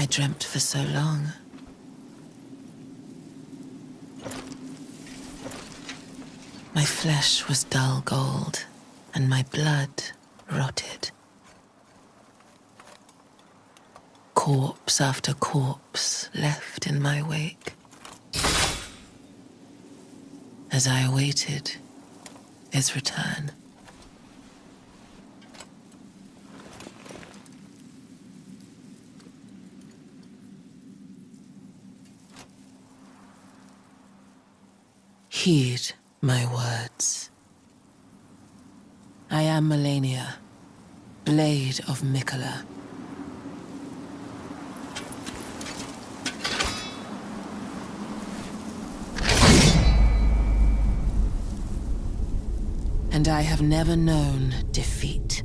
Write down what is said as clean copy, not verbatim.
dreamt for so long. My flesh was dull gold, and my blood rotted. Corpse after corpse left in my wake. As I awaited his return. Heed my words. I am Melenia, Blade of Mikola. And I have never known defeat.